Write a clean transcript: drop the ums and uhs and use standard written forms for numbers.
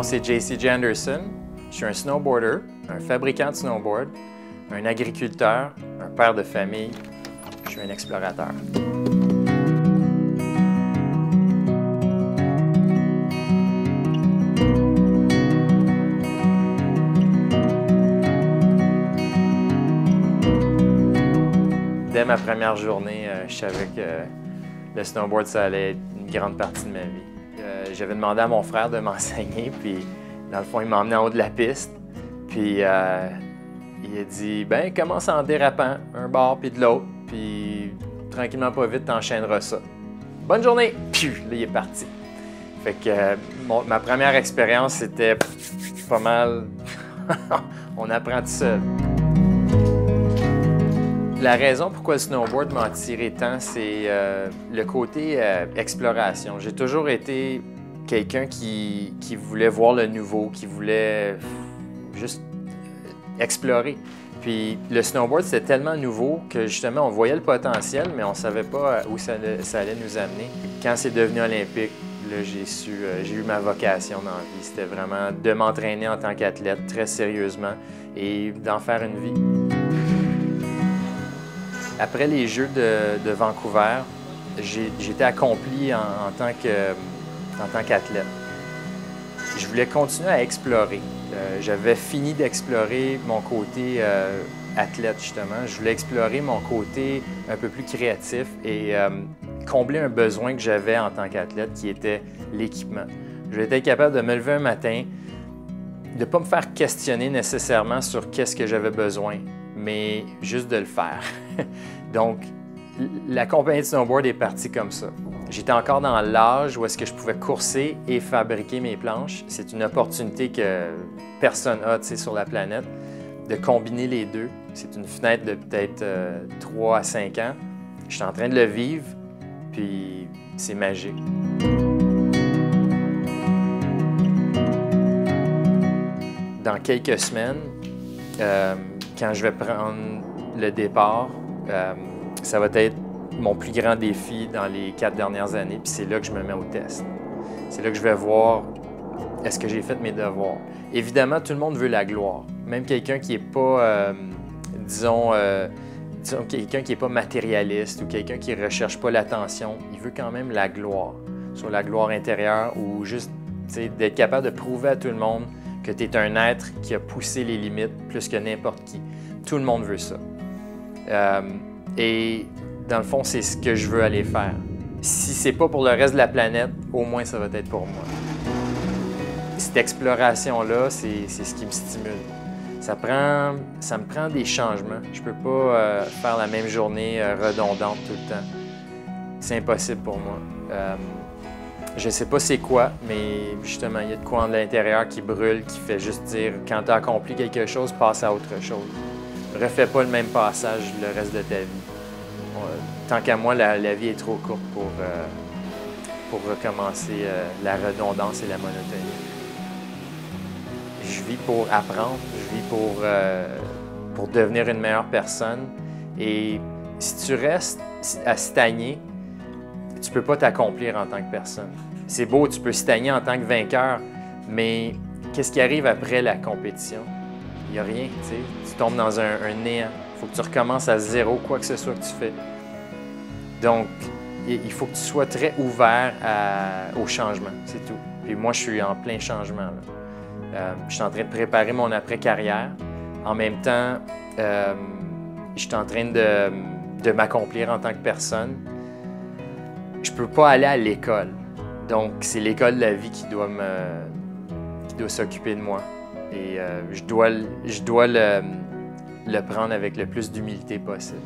c'est JC Anderson. Je suis un snowboarder, un fabricant de snowboard, un agriculteur, un père de famille. Je suis un explorateur. Dès ma première journée, je savais que le snowboard, ça allait être une grande partie de ma vie. J'avais demandé à mon frère de m'enseigner, puis dans le fond, il m'a emmené en haut de la piste. Puis il a dit « Ben, commence en dérapant, un bord puis de l'autre, puis tranquillement pas vite, t'enchaîneras ça. Bonne journée! » Puis là, il est parti. Fait que ma première expérience, c'était pas mal... On apprend tout seul. La raison pourquoi le snowboard m'a attiré tant, c'est le côté exploration. J'ai toujours été quelqu'un qui voulait voir le nouveau, qui voulait juste explorer. Puis le snowboard, c'était tellement nouveau que justement, on voyait le potentiel, mais on ne savait pas où ça allait nous amener. Quand c'est devenu olympique, là, j'ai eu ma vocation dans la vie. C'était vraiment de m'entraîner en tant qu'athlète très sérieusement et d'en faire une vie. Après les Jeux de Vancouver, j'étais accompli en tant qu'athlète. Je voulais continuer à explorer. J'avais fini d'explorer mon côté athlète, justement. Je voulais explorer mon côté un peu plus créatif et combler un besoin que j'avais en tant qu'athlète, qui était l'équipement. Je voulais être capable de me lever un matin, de ne pas me faire questionner nécessairement sur qu'est-ce que j'avais besoin, mais juste de le faire. Donc, la compagnie de snowboard est partie comme ça. J'étais encore dans l'âge où est-ce que je pouvais courser et fabriquer mes planches. C'est une opportunité que personne n'a sur la planète, de combiner les deux. C'est une fenêtre de peut-être 3 à 5 ans. Je suis en train de le vivre, puis c'est magique. Dans quelques semaines, quand je vais prendre le départ, ça va être mon plus grand défi dans les 4 dernières années, puis c'est là que je me mets au test. C'est là que je vais voir est-ce que j'ai fait mes devoirs. Évidemment, tout le monde veut la gloire. Même quelqu'un qui n'est pas, disons quelqu'un qui n'est pas matérialiste ou quelqu'un qui ne recherche pas l'attention, il veut quand même la gloire. Soit la gloire intérieure ou juste d'être capable de prouver à tout le monde que tu es un être qui a poussé les limites plus que n'importe qui. Tout le monde veut ça. Et dans le fond, c'est ce que je veux aller faire. Si c'est pas pour le reste de la planète, au moins ça va être pour moi. Cette exploration-là, c'est ce qui me stimule. Ça me prend des changements. Je peux pas faire la même journée redondante tout le temps. C'est impossible pour moi. Je sais pas c'est quoi, mais justement, il y a de quoi de l'intérieur qui brûle, qui fait juste dire quand tu as accompli quelque chose, passe à autre chose. Refais pas le même passage le reste de ta vie. Tant qu'à moi, la vie est trop courte pour recommencer la redondance et la monotonie. Je vis pour apprendre, je vis pour devenir une meilleure personne. Et si tu restes à stagner, tu ne peux pas t'accomplir en tant que personne. C'est beau, tu peux stagner en tant que vainqueur, mais qu'est-ce qui arrive après la compétition? Il n'y a rien, tu sais. Tu tombes dans un néant. Il faut que tu recommences à zéro, quoi que ce soit que tu fais. Donc, il faut que tu sois très ouvert au changement, c'est tout. Puis moi, je suis en plein changement, là. Je suis en train de préparer mon après-carrière. En même temps, je suis en train de m'accomplir en tant que personne. Je ne peux pas aller à l'école. Donc, c'est l'école de la vie qui doit s'occuper de moi. Et je dois le prendre avec le plus d'humilité possible.